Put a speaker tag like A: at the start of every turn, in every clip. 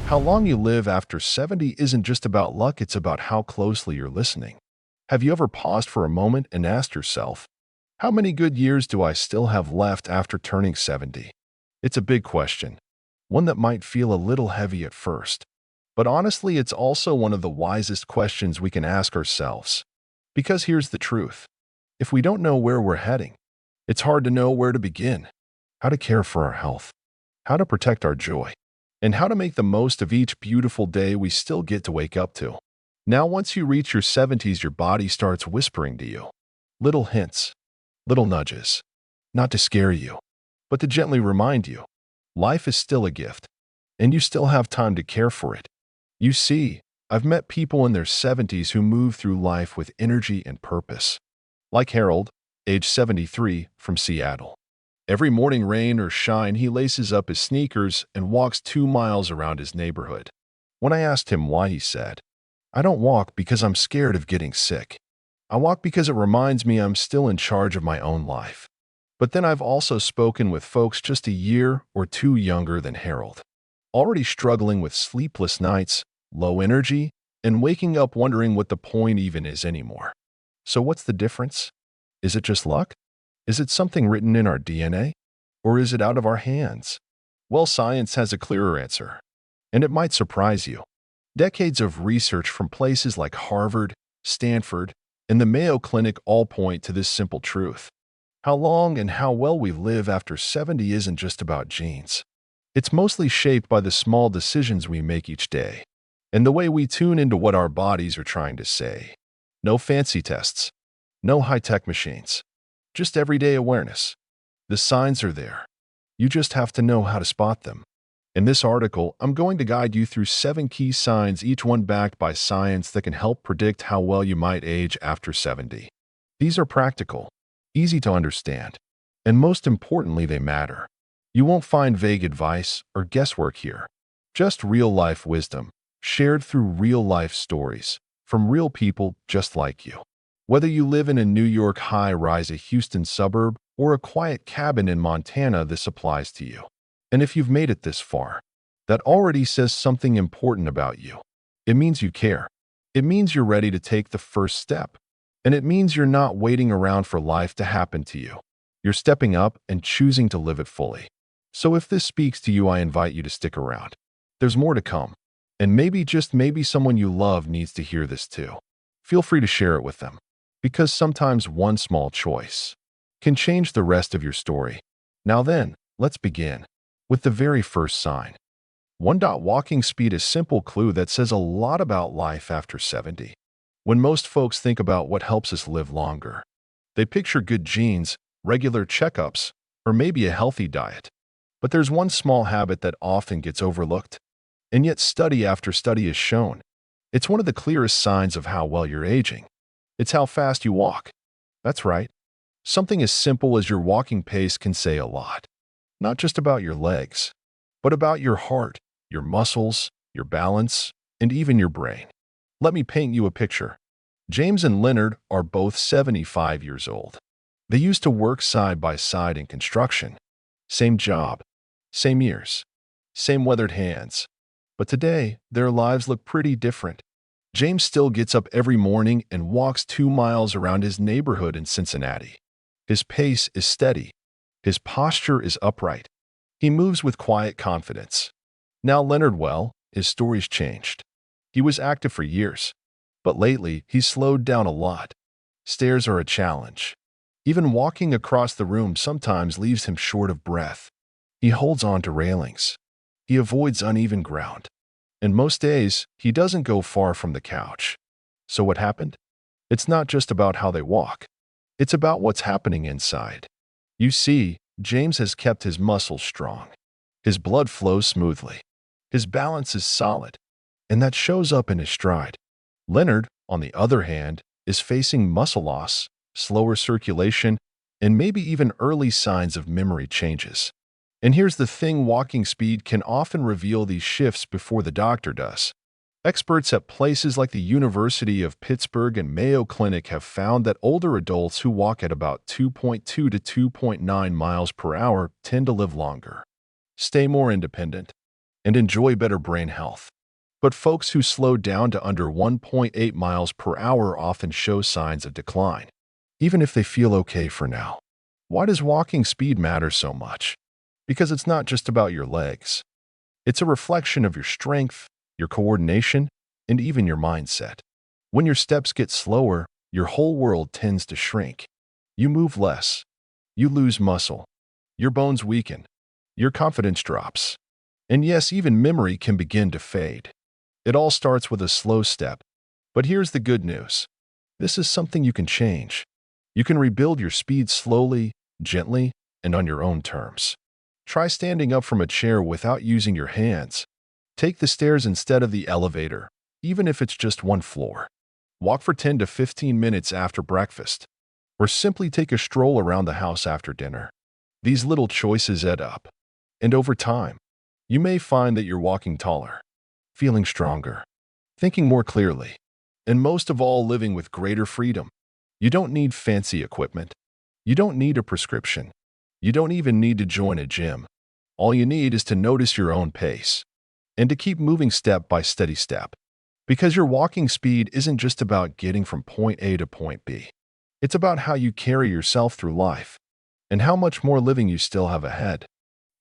A: How long you live after 70 isn't just about luck, it's about how closely you're listening. Have you ever paused for a moment and asked yourself, how many good years do I still have left after turning 70? It's a big question, one that might feel a little heavy at first. But honestly, it's also one of the wisest questions we can ask ourselves. Because here's the truth. If we don't know where we're heading, it's hard to know where to begin, how to care for our health, how to protect our joy, and how to make the most of each beautiful day we still get to wake up to. Now, once you reach your 70s, your body starts whispering to you. Little hints, little nudges, not to scare you, but to gently remind you. Life is still a gift, and you still have time to care for it. You see, I've met people in their 70s who move through life with energy and purpose. Like Harold, age 73, from Seattle. Every morning, rain or shine, he laces up his sneakers and walks 2 miles around his neighborhood. When I asked him why, he said, I don't walk because I'm scared of getting sick. I walk because it reminds me I'm still in charge of my own life. But then I've also spoken with folks just a year or two younger than Harold, already struggling with sleepless nights, low energy, and waking up wondering what the point even is anymore. So what's the difference? Is it just luck? Is it something written in our DNA? Or is it out of our hands? Well, science has a clearer answer, and it might surprise you. Decades of research from places like Harvard, Stanford, and the Mayo Clinic all point to this simple truth. How long and how well we live after 70 isn't just about genes. It's mostly shaped by the small decisions we make each day, and the way we tune into what our bodies are trying to say. No fancy tests, no high-tech machines, just everyday awareness. The signs are there. You just have to know how to spot them. In this article, I'm going to guide you through 7 key signs, each one backed by science, that can help predict how well you might age after 70. These are practical, easy to understand, and most importantly, they matter. You won't find vague advice or guesswork here. Just real-life wisdom, shared through real-life stories, from real people just like you. Whether you live in a New York high-rise, a Houston suburb, or a quiet cabin in Montana, this applies to you. And if you've made it this far, that already says something important about you. It means you care. It means you're ready to take the first step. And it means you're not waiting around for life to happen to you. You're stepping up and choosing to live it fully. So if this speaks to you, I invite you to stick around. There's more to come. And maybe, just maybe, someone you love needs to hear this too. Feel free to share it with them. Because sometimes one small choice can change the rest of your story. Now then, let's begin with the very first sign. 1. Walking speed, a simple clue that says a lot about life after 70. When most folks think about what helps us live longer, they picture good genes, regular checkups, or maybe a healthy diet. But there's one small habit that often gets overlooked, and yet study after study has shown it's one of the clearest signs of how well you're aging. It's how fast you walk. That's right. Something as simple as your walking pace can say a lot. Not just about your legs, but about your heart, your muscles, your balance, and even your brain. Let me paint you a picture. James and Leonard are both 75 years old. They used to work side by side in construction. Same job, same years, same weathered hands. But today, their lives look pretty different. James still gets up every morning and walks 2 miles around his neighborhood in Cincinnati. His pace is steady. His posture is upright. He moves with quiet confidence. Now Leonard, well, his story's changed. He was active for years, but lately he's slowed down a lot. Stairs are a challenge. Even walking across the room sometimes leaves him short of breath. He holds on to railings. He avoids uneven ground. And most days, he doesn't go far from the couch. So what happened? It's not just about how they walk. It's about what's happening inside. You see, James has kept his muscles strong. His blood flows smoothly. His balance is solid. And that shows up in his stride. Leonard, on the other hand, is facing muscle loss, slower circulation, and maybe even early signs of memory changes. And here's the thing, walking speed can often reveal these shifts before the doctor does. Experts at places like the University of Pittsburgh and Mayo Clinic have found that older adults who walk at about 2.2 to 2.9 miles per hour tend to live longer, stay more independent, and enjoy better brain health. But folks who slow down to under 1.8 miles per hour often show signs of decline, even if they feel okay for now. Why does walking speed matter so much? Because it's not just about your legs. It's a reflection of your strength, your coordination, and even your mindset. When your steps get slower, your whole world tends to shrink. You move less. You lose muscle. Your bones weaken. Your confidence drops. And yes, even memory can begin to fade. It all starts with a slow step. But here's the good news. This is something you can change. You can rebuild your speed slowly, gently, and on your own terms. Try standing up from a chair without using your hands. Take the stairs instead of the elevator, even if it's just one floor. Walk for 10 to 15 minutes after breakfast, or simply take a stroll around the house after dinner. These little choices add up. And over time, you may find that you're walking taller, feeling stronger, thinking more clearly, and most of all, living with greater freedom. You don't need fancy equipment. You don't need a prescription. You don't even need to join a gym. All you need is to notice your own pace and to keep moving step by steady step. Because your walking speed isn't just about getting from point A to point B. It's about how you carry yourself through life and how much more living you still have ahead.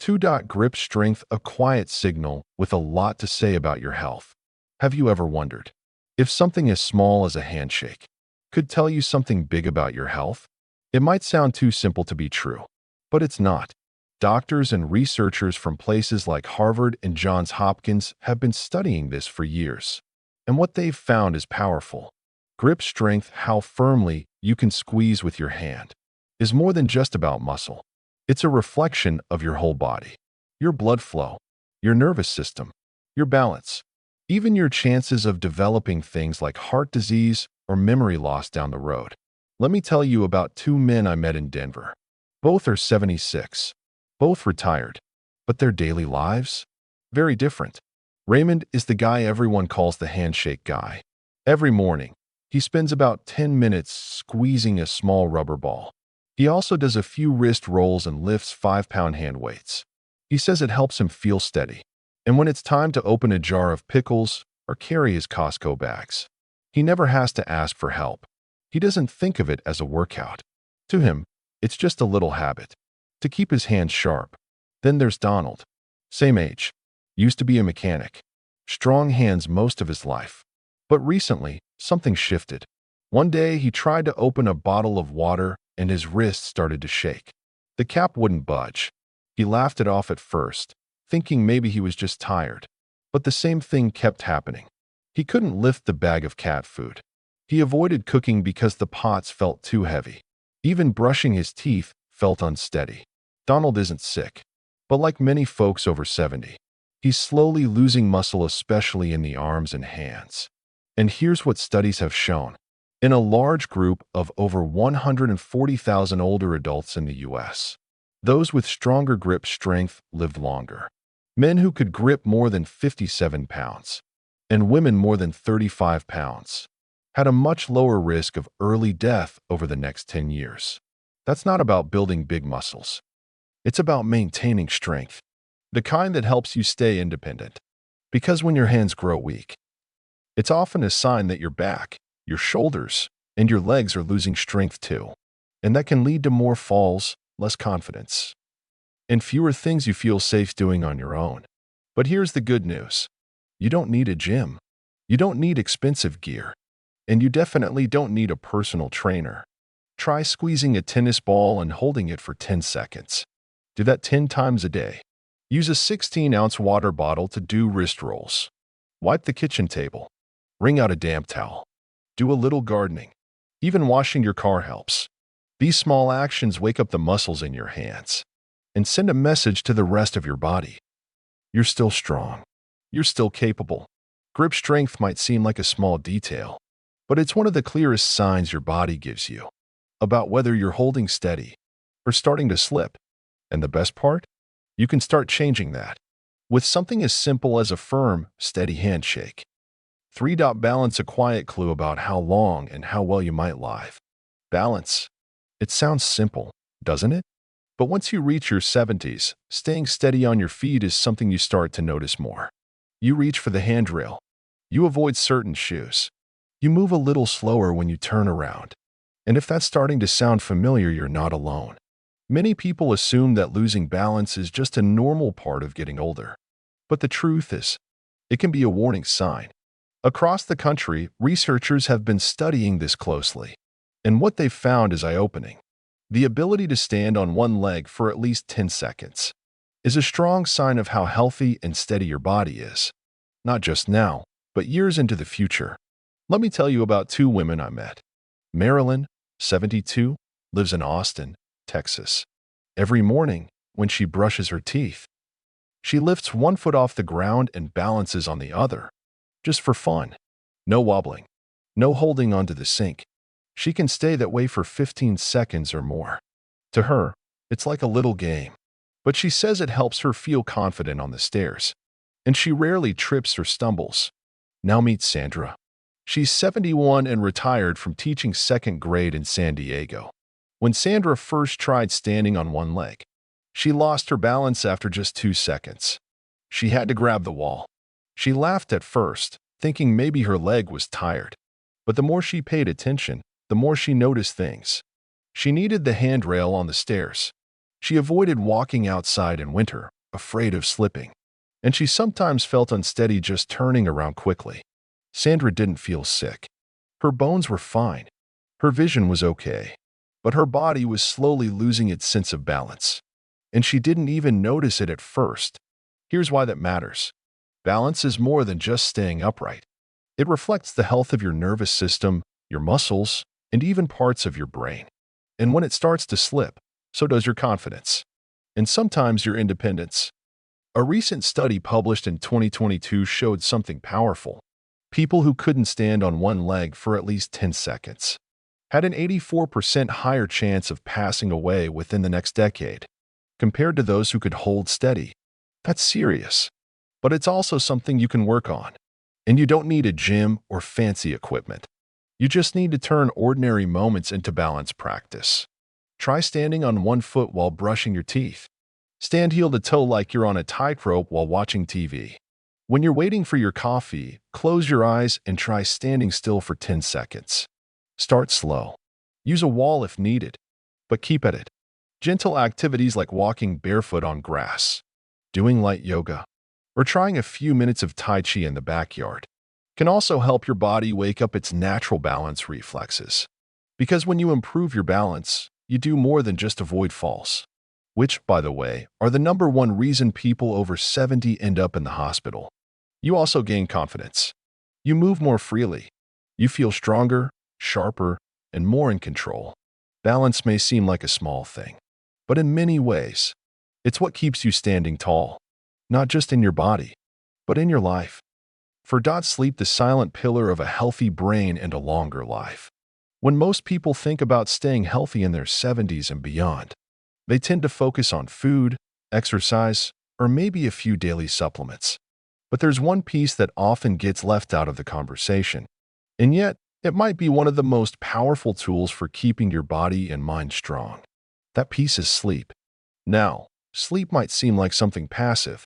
A: 2. Grip strength, a quiet signal with a lot to say about your health. Have you ever wondered if something as small as a handshake could tell you something big about your health? It might sound too simple to be true, but it's not. Doctors and researchers from places like Harvard and Johns Hopkins have been studying this for years. And what they've found is powerful. Grip strength, how firmly you can squeeze with your hand, is more than just about muscle. It's a reflection of your whole body, your blood flow, your nervous system, your balance, even your chances of developing things like heart disease or memory loss down the road. Let me tell you about two men I met in Denver. Both are 76, both retired, but their daily lives? Very different. Raymond is the guy everyone calls the handshake guy. Every morning, he spends about 10 minutes squeezing a small rubber ball. He also does a few wrist rolls and lifts 5-pound hand weights. He says it helps him feel steady. And when it's time to open a jar of pickles or carry his Costco bags, he never has to ask for help. He doesn't think of it as a workout. To him, it's just a little habit to keep his hands sharp. Then there's Donald. Same age. Used to be a mechanic. Strong hands most of his life. But recently, something shifted. One day, he tried to open a bottle of water and his wrist started to shake. The cap wouldn't budge. He laughed it off at first, thinking maybe he was just tired. But the same thing kept happening. He couldn't lift the bag of cat food. He avoided cooking because the pots felt too heavy. Even brushing his teeth felt unsteady. Donald isn't sick, but like many folks over 70, he's slowly losing muscle, especially in the arms and hands. And here's what studies have shown. In a large group of over 140,000 older adults in the U.S., those with stronger grip strength lived longer. Men who could grip more than 57 pounds and women more than 35 pounds had a much lower risk of early death over the next 10 years. That's not about building big muscles. It's about maintaining strength, the kind that helps you stay independent. Because when your hands grow weak, it's often a sign that your back, your shoulders, and your legs are losing strength too. And that can lead to more falls, less confidence, and fewer things you feel safe doing on your own. But here's the good news. You don't need a gym. You don't need expensive gear. And you definitely don't need a personal trainer. Try squeezing a tennis ball and holding it for 10 seconds. Do that 10 times a day. Use a 16-ounce water bottle to do wrist rolls. Wipe the kitchen table. Wring out a damp towel. Do a little gardening. Even washing your car helps. These small actions wake up the muscles in your hands and send a message to the rest of your body. You're still strong. You're still capable. Grip strength might seem like a small detail, but it's one of the clearest signs your body gives you about whether you're holding steady or starting to slip. And the best part? You can start changing that with something as simple as a firm, steady handshake. 3. Balance, a quiet clue about how long and how well you might live. Balance. It sounds simple, doesn't it? But once you reach your 70s, staying steady on your feet is something you start to notice more. You reach for the handrail. You avoid certain shoes. You move a little slower when you turn around. And if that's starting to sound familiar, you're not alone. Many people assume that losing balance is just a normal part of getting older. But the truth is, it can be a warning sign. Across the country, researchers have been studying this closely. And what they've found is eye-opening. The ability to stand on one leg for at least 10 seconds is a strong sign of how healthy and steady your body is. Not just now, but years into the future. Let me tell you about two women I met. Marilyn, 72, lives in Austin, Texas. Every morning, when she brushes her teeth, she lifts one foot off the ground and balances on the other, just for fun. No wobbling, no holding onto the sink. She can stay that way for 15 seconds or more. To her, it's like a little game. But she says it helps her feel confident on the stairs. And she rarely trips or stumbles. Now meet Sandra. She's 71 and retired from teaching second grade in San Diego. When Sandra first tried standing on one leg, she lost her balance after just 2 seconds. She had to grab the wall. She laughed at first, thinking maybe her leg was tired. But the more she paid attention, the more she noticed things. She needed the handrail on the stairs. She avoided walking outside in winter, afraid of slipping. And she sometimes felt unsteady just turning around quickly. Sandra didn't feel sick. Her bones were fine. Her vision was okay. But her body was slowly losing its sense of balance. And she didn't even notice it at first. Here's why that matters. Balance is more than just staying upright. It reflects the health of your nervous system, your muscles, and even parts of your brain. And when it starts to slip, so does your confidence. And sometimes your independence. A recent study published in 2022 showed something powerful. People who couldn't stand on one leg for at least 10 seconds had an 84% higher chance of passing away within the next decade, compared to those who could hold steady. That's serious. But it's also something you can work on. And you don't need a gym or fancy equipment. You just need to turn ordinary moments into balance practice. Try standing on one foot while brushing your teeth. Stand heel to toe like you're on a tightrope while watching TV. When you're waiting for your coffee, close your eyes and try standing still for 10 seconds. Start slow. Use a wall if needed, but keep at it. Gentle activities like walking barefoot on grass, doing light yoga, or trying a few minutes of Tai Chi in the backyard can also help your body wake up its natural balance reflexes. Because when you improve your balance, you do more than just avoid falls, which, by the way, are the #1 reason people over 70 end up in the hospital. You also gain confidence. You move more freely. You feel stronger, sharper, and more in control. Balance may seem like a small thing, but in many ways, it's what keeps you standing tall, not just in your body, but in your life. For sleep, the silent pillar of a healthy brain and a longer life. When most people think about staying healthy in their 70s and beyond, they tend to focus on food, exercise, or maybe a few daily supplements. But there's one piece that often gets left out of the conversation, and yet it might be one of the most powerful tools for keeping your body and mind strong. That piece is sleep. Now, sleep might seem like something passive.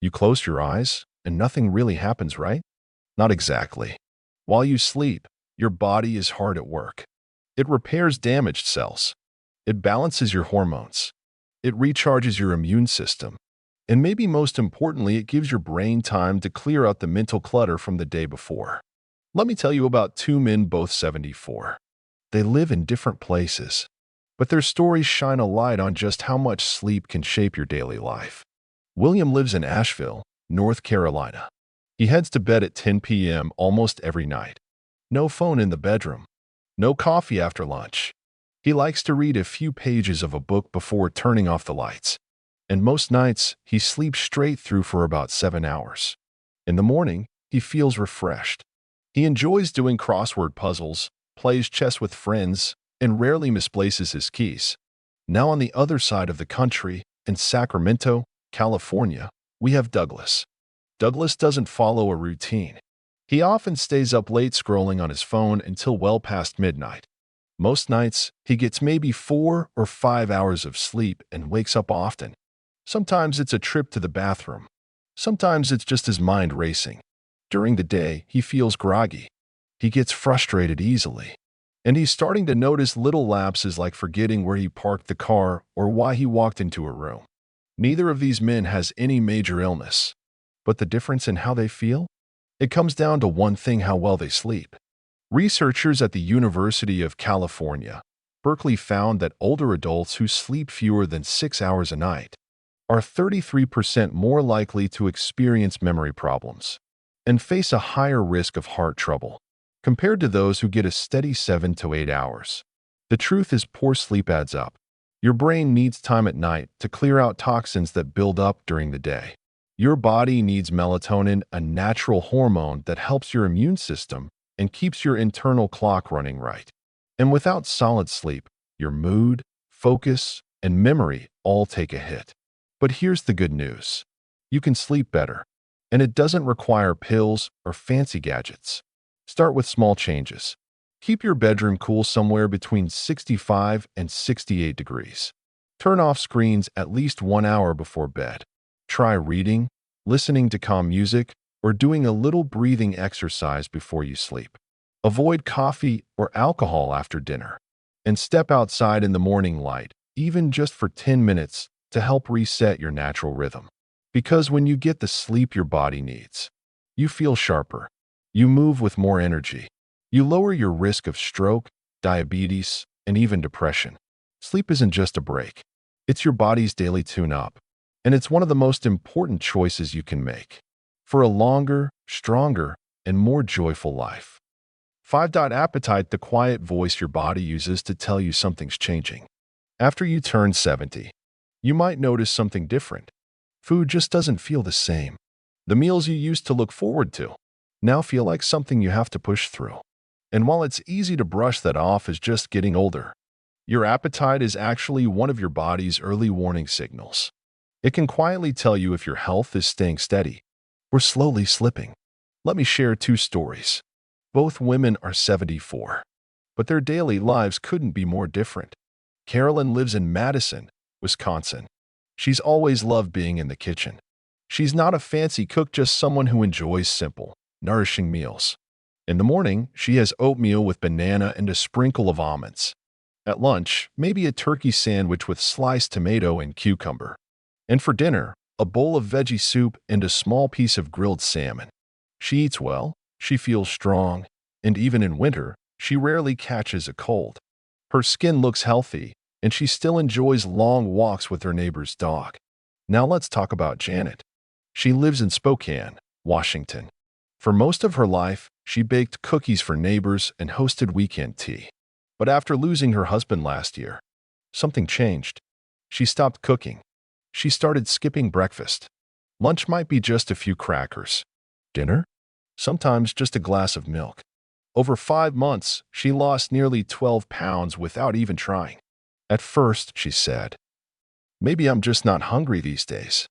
A: You close your eyes, and nothing really happens, right? Not exactly. While you sleep, your body is hard at work. It repairs damaged cells. It balances your hormones. It recharges your immune system. And maybe most importantly, it gives your brain time to clear out the mental clutter from the day before. Let me tell you about two men, both 74. They live in different places, but their stories shine a light on just how much sleep can shape your daily life. William lives in Asheville, North Carolina. He heads to bed at 10 p.m. almost every night. No phone in the bedroom. No coffee after lunch. He likes to read a few pages of a book before turning off the lights. And most nights, he sleeps straight through for about 7 hours. In the morning, he feels refreshed. He enjoys doing crossword puzzles, plays chess with friends, and rarely misplaces his keys. Now on the other side of the country, in Sacramento, California, we have Douglas. Douglas doesn't follow a routine. He often stays up late scrolling on his phone until well past midnight. Most nights, he gets maybe 4 or 5 hours of sleep and wakes up often. Sometimes it's a trip to the bathroom. Sometimes it's just his mind racing. During the day, he feels groggy. He gets frustrated easily. And he's starting to notice little lapses like forgetting where he parked the car or why he walked into a room. Neither of these men has any major illness. But the difference in how they feel? It comes down to one thing: how well they sleep. Researchers at the University of California, Berkeley found that older adults who sleep fewer than 6 hours a night are 33% more likely to experience memory problems and face a higher risk of heart trouble compared to those who get a steady 7 to 8 hours. The truth is, poor sleep adds up. Your brain needs time at night to clear out toxins that build up during the day. Your body needs melatonin, a natural hormone that helps your immune system and keeps your internal clock running right. And without solid sleep, your mood, focus, and memory all take a hit. But here's the good news. You can sleep better, and it doesn't require pills or fancy gadgets. Start with small changes. Keep your bedroom cool, somewhere between 65 and 68 degrees. Turn off screens at least 1 hour before bed. Try reading, listening to calm music, or doing a little breathing exercise before you sleep. Avoid coffee or alcohol after dinner. And step outside in the morning light, even just for 10 minutes, to help reset your natural rhythm. Because when you get the sleep your body needs, you feel sharper. You move with more energy. You lower your risk of stroke, diabetes, and even depression. Sleep isn't just a break. It's your body's daily tune-up. And it's one of the most important choices you can make for a longer, stronger, and more joyful life. 5. Appetite, the quiet voice your body uses to tell you something's changing. After you turn 70, you might notice something different. Food just doesn't feel the same. The meals you used to look forward to now feel like something you have to push through. And while it's easy to brush that off as just getting older, your appetite is actually one of your body's early warning signals. It can quietly tell you if your health is staying steady or slowly slipping. Let me share 2 stories. Both women are 74, but their daily lives couldn't be more different. Carolyn lives in Madison, Wisconsin. She's always loved being in the kitchen. She's not a fancy cook, just someone who enjoys simple, nourishing meals. In the morning, she has oatmeal with banana and a sprinkle of almonds. At lunch, maybe a turkey sandwich with sliced tomato and cucumber. And for dinner, a bowl of veggie soup and a small piece of grilled salmon. She eats well, she feels strong, and even in winter, she rarely catches a cold. Her skin looks healthy, and she still enjoys long walks with her neighbor's dog. Now let's talk about Janet. She lives in Spokane, Washington. For most of her life, she baked cookies for neighbors and hosted weekend tea. But after losing her husband last year, something changed. She stopped cooking. She started skipping breakfast. Lunch might be just a few crackers. Dinner? Sometimes just a glass of milk. Over 5 months, she lost nearly 12 pounds without even trying. At first, she said, "Maybe I'm just not hungry these days."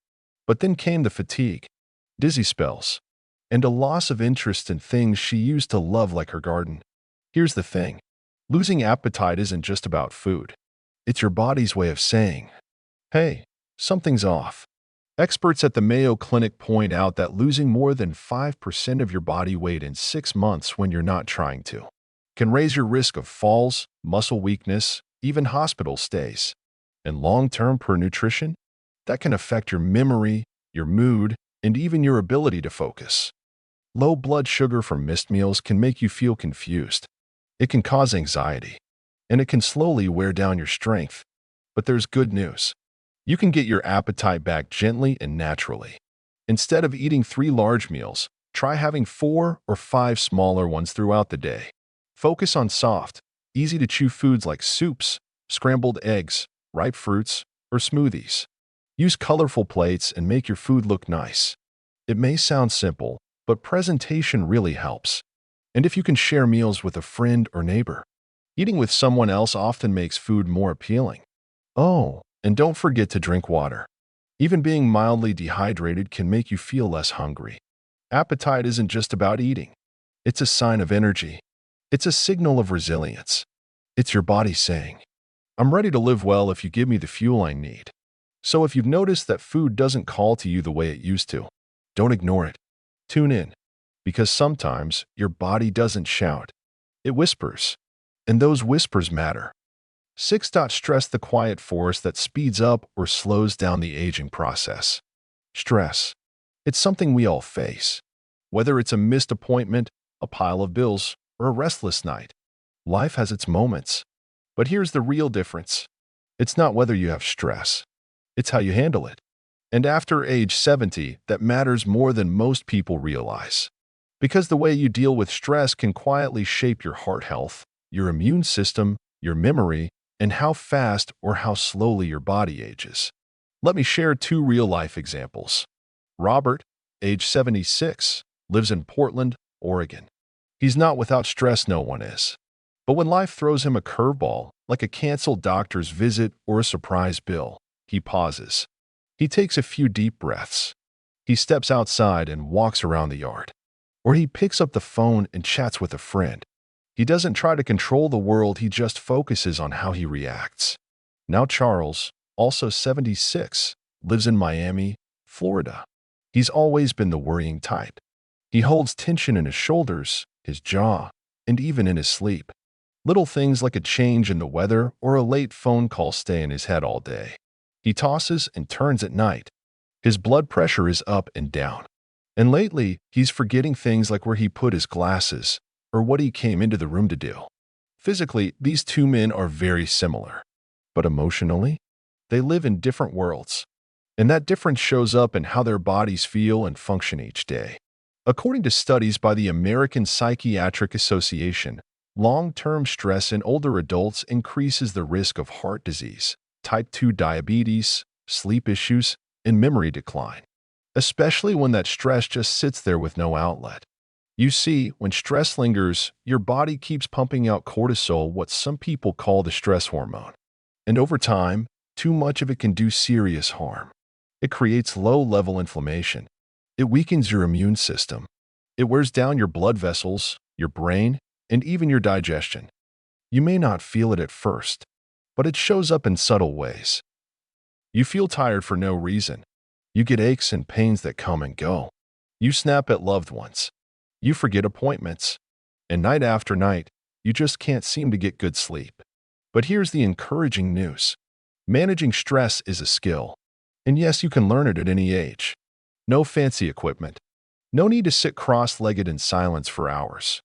A: But then came the fatigue, dizzy spells, and a loss of interest in things she used to love, like her garden. Here's the thing. Losing appetite isn't just about food. It's your body's way of saying, "Hey, something's off." Experts at the Mayo Clinic point out that losing more than 5% of your body weight in 6 months when you're not trying to can raise your risk of falls, muscle weakness, even hospital stays. And long-term poor nutrition? That can affect your memory, your mood, and even your ability to focus. Low blood sugar from missed meals can make you feel confused. It can cause anxiety, and it can slowly wear down your strength. But there's good news. You can get your appetite back gently and naturally. Instead of eating 3 large meals, try having 4 or 5 smaller ones throughout the day. Focus on soft, easy-to-chew foods like soups, scrambled eggs, ripe fruits, or smoothies. Use colorful plates and make your food look nice. It may sound simple, but presentation really helps. And if you can share meals with a friend or neighbor, eating with someone else often makes food more appealing. Oh, and don't forget to drink water. Even being mildly dehydrated can make you feel less hungry. Appetite isn't just about eating. It's a sign of energy. It's a signal of resilience. It's your body saying, I'm ready to live well if you give me the fuel I need. So if you've noticed that food doesn't call to you the way it used to, don't ignore it. Tune in, because sometimes your body doesn't shout. It whispers, and those whispers matter. 6. Stress, the quiet force that speeds up or slows down the aging process. Stress. It's something we all face. Whether it's a missed appointment, a pile of bills, or a restless night, life has its moments. But here's the real difference. It's not whether you have stress. It's how you handle it. And after age 70, that matters more than most people realize. Because the way you deal with stress can quietly shape your heart health, your immune system, your memory, and how fast or how slowly your body ages. Let me share 2 real-life examples. Robert, age 76, lives in Portland, Oregon. He's not without stress, no one is. But when life throws him a curveball, like a canceled doctor's visit or a surprise bill, he pauses. He takes a few deep breaths. He steps outside and walks around the yard. Or he picks up the phone and chats with a friend. He doesn't try to control the world, he just focuses on how he reacts. Now Charles, also 76, lives in Miami, Florida. He's always been the worrying type. He holds tension in his shoulders, his jaw, and even in his sleep. Little things like a change in the weather or a late phone call stay in his head all day. He tosses and turns at night. His blood pressure is up and down. And lately, he's forgetting things like where he put his glasses or what he came into the room to do. Physically, these 2 men are very similar. But emotionally, they live in different worlds. And that difference shows up in how their bodies feel and function each day. According to studies by the American Psychiatric Association, long-term stress in older adults increases the risk of heart disease, type 2 diabetes, sleep issues, and memory decline, especially when that stress just sits there with no outlet. You see, when stress lingers, your body keeps pumping out cortisol, what some people call the stress hormone. And over time, too much of it can do serious harm. It creates low-level inflammation. It weakens your immune system. It wears down your blood vessels, your brain, and even your digestion. You may not feel it at first, but it shows up in subtle ways. You feel tired for no reason. You get aches and pains that come and go. You snap at loved ones. You forget appointments. And night after night, you just can't seem to get good sleep. But here's the encouraging news. Managing stress is a skill. And yes, you can learn it at any age. No fancy equipment. No need to sit cross-legged in silence for hours.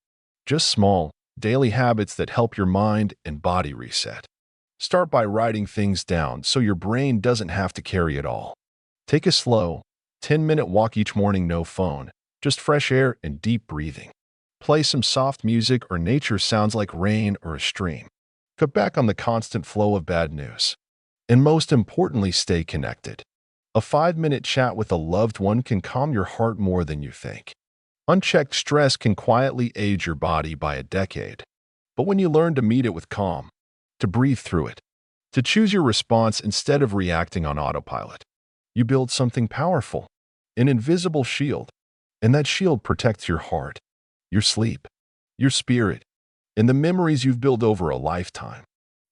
A: Just small, daily habits that help your mind and body reset. Start by writing things down so your brain doesn't have to carry it all. Take a slow, 10-minute walk each morning, no phone, just fresh air and deep breathing. Play some soft music or nature sounds like rain or a stream. Cut back on the constant flow of bad news. And most importantly, stay connected. A 5-minute chat with a loved one can calm your heart more than you think. Unchecked stress can quietly age your body by a decade. But when you learn to meet it with calm, to breathe through it, to choose your response instead of reacting on autopilot, you build something powerful, an invisible shield. And that shield protects your heart, your sleep, your spirit, and the memories you've built over a lifetime.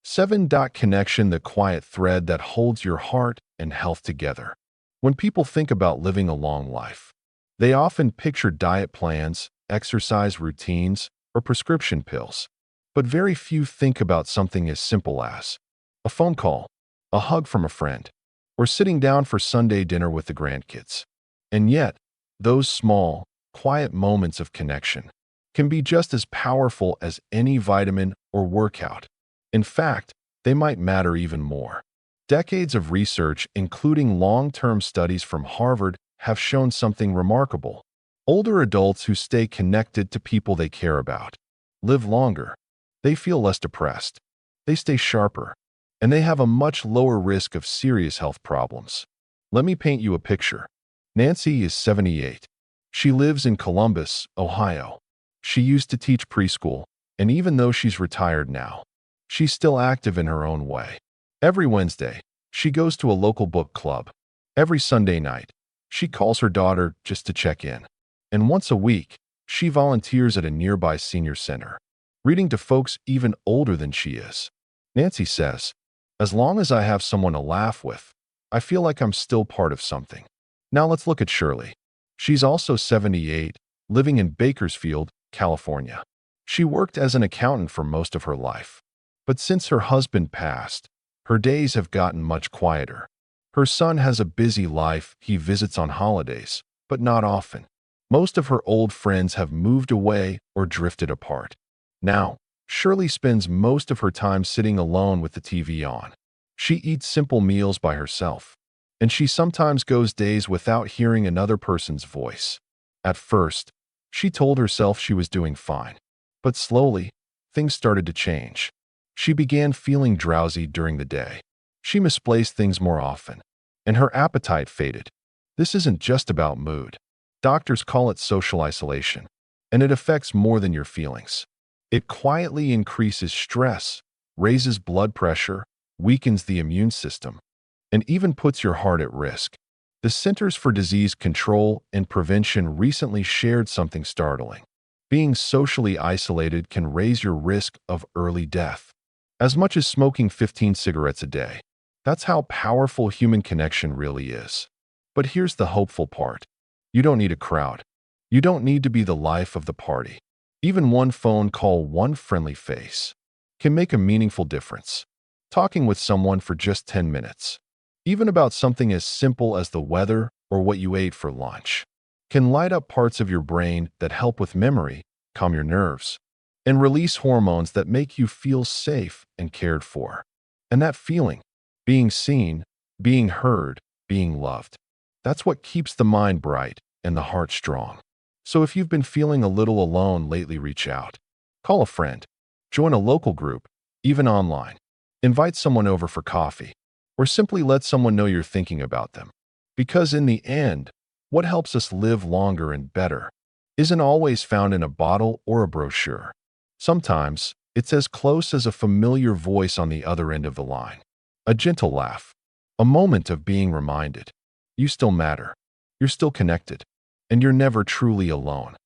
A: 7. Connection, the quiet thread that holds your heart and health together. When people think about living a long life, they often picture diet plans, exercise routines, or prescription pills. But very few think about something as simple as a phone call, a hug from a friend, or sitting down for Sunday dinner with the grandkids. And yet, those small, quiet moments of connection can be just as powerful as any vitamin or workout. In fact, they might matter even more. Decades of research, including long-term studies from Harvard, have shown something remarkable. Older adults who stay connected to people they care about live longer. They feel less depressed. They stay sharper. And they have a much lower risk of serious health problems. Let me paint you a picture. Nancy is 78. She lives in Columbus, Ohio. She used to teach preschool, and even though she's retired now, she's still active in her own way. Every Wednesday, she goes to a local book club. Every Sunday night, she calls her daughter just to check in. And once a week, she volunteers at a nearby senior center. reading to folks even older than she is. Nancy says, "As long as I have someone to laugh with, I feel like I'm still part of something." Now let's look at Shirley. She's also 78, living in Bakersfield, California. She worked as an accountant for most of her life. But since her husband passed, her days have gotten much quieter. Her son has a busy life. He visits on holidays, but not often. Most of her old friends have moved away or drifted apart. Now, Shirley spends most of her time sitting alone with the TV on. She eats simple meals by herself, and she sometimes goes days without hearing another person's voice. At first, she told herself she was doing fine, but slowly, things started to change. She began feeling drowsy during the day. She misplaced things more often, and her appetite faded. This isn't just about mood. Doctors call it social isolation, and it affects more than your feelings. It quietly increases stress, raises blood pressure, weakens the immune system, and even puts your heart at risk. The Centers for Disease Control and Prevention recently shared something startling. Being socially isolated can raise your risk of early death, as much as smoking 15 cigarettes a day. That's how powerful human connection really is. But here's the hopeful part. You don't need a crowd. You don't need to be the life of the party. Even one phone call, one friendly face, can make a meaningful difference. Talking with someone for just 10 minutes, even about something as simple as the weather or what you ate for lunch, can light up parts of your brain that help with memory, calm your nerves, and release hormones that make you feel safe and cared for. And that feeling, being seen, being heard, being loved, that's what keeps the mind bright and the heart strong. So if you've been feeling a little alone lately, reach out. Call a friend, join a local group, even online. Invite someone over for coffee, or simply let someone know you're thinking about them. Because in the end, what helps us live longer and better isn't always found in a bottle or a brochure. Sometimes, it's as close as a familiar voice on the other end of the line. A gentle laugh, a moment of being reminded. You still matter. You're still connected. And you're never truly alone.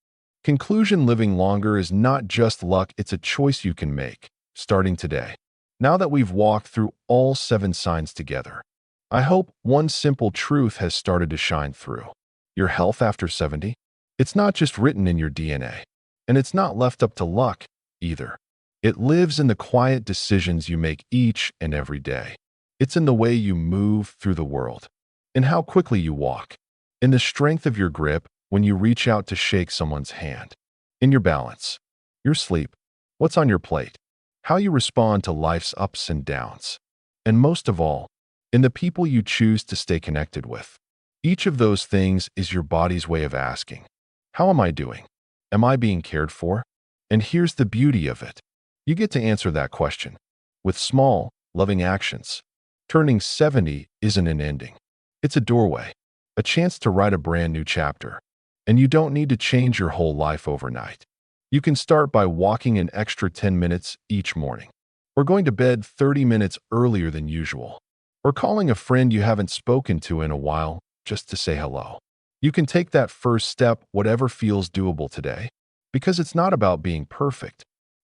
A: Conclusion: living longer is not just luck, it's a choice you can make, starting today. Now that we've walked through all 7 signs together, I hope one simple truth has started to shine through. Your health after 70? It's not just written in your DNA. And it's not left up to luck, either. It lives in the quiet decisions you make each and every day. It's in the way you move through the world, in how quickly you walk, in the strength of your grip when you reach out to shake someone's hand, in your balance, your sleep, what's on your plate, how you respond to life's ups and downs, and most of all, in the people you choose to stay connected with. Each of those things is your body's way of asking, how am I doing? Am I being cared for? And here's the beauty of it. You get to answer that question with small, loving actions. Turning 70 isn't an ending. It's a doorway, a chance to write a brand new chapter. And you don't need to change your whole life overnight. You can start by walking an extra 10 minutes each morning, or going to bed 30 minutes earlier than usual, or calling a friend you haven't spoken to in a while just to say hello. You can take that first step, whatever feels doable today, because it's not about being perfect.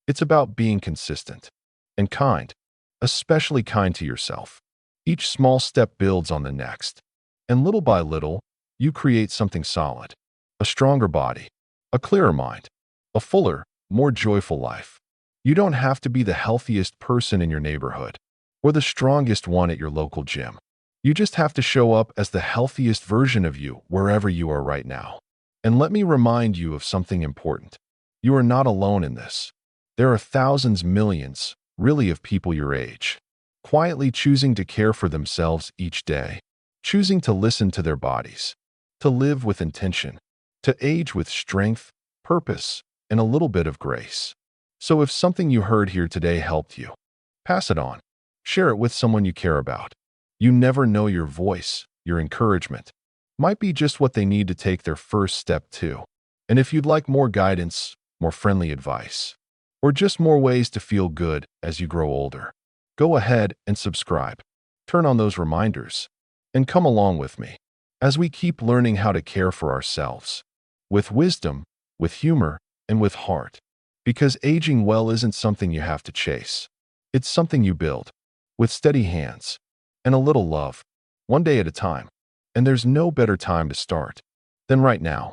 A: It's about being consistent and kind, especially kind to yourself. Each small step builds on the next, and little by little, you create something solid. A stronger body, a clearer mind, a fuller, more joyful life. You don't have to be the healthiest person in your neighborhood or the strongest one at your local gym. You just have to show up as the healthiest version of you wherever you are right now. And let me remind you of something important. You are not alone in this. There are thousands, millions, really, of people your age, quietly choosing to care for themselves each day, choosing to listen to their bodies, to live with intention, to age with strength, purpose, and a little bit of grace. So if something you heard here today helped you, pass it on. Share it with someone you care about. You never know, your voice, your encouragement, might be just what they need to take their first step too. And if you'd like more guidance, more friendly advice, or just more ways to feel good as you grow older, go ahead and subscribe. Turn on those reminders, and come along with me as we keep learning how to care for ourselves with wisdom, with humor, and with heart. Because aging well isn't something you have to chase. It's something you build with steady hands and a little love, one day at a time. And there's no better time to start than right now.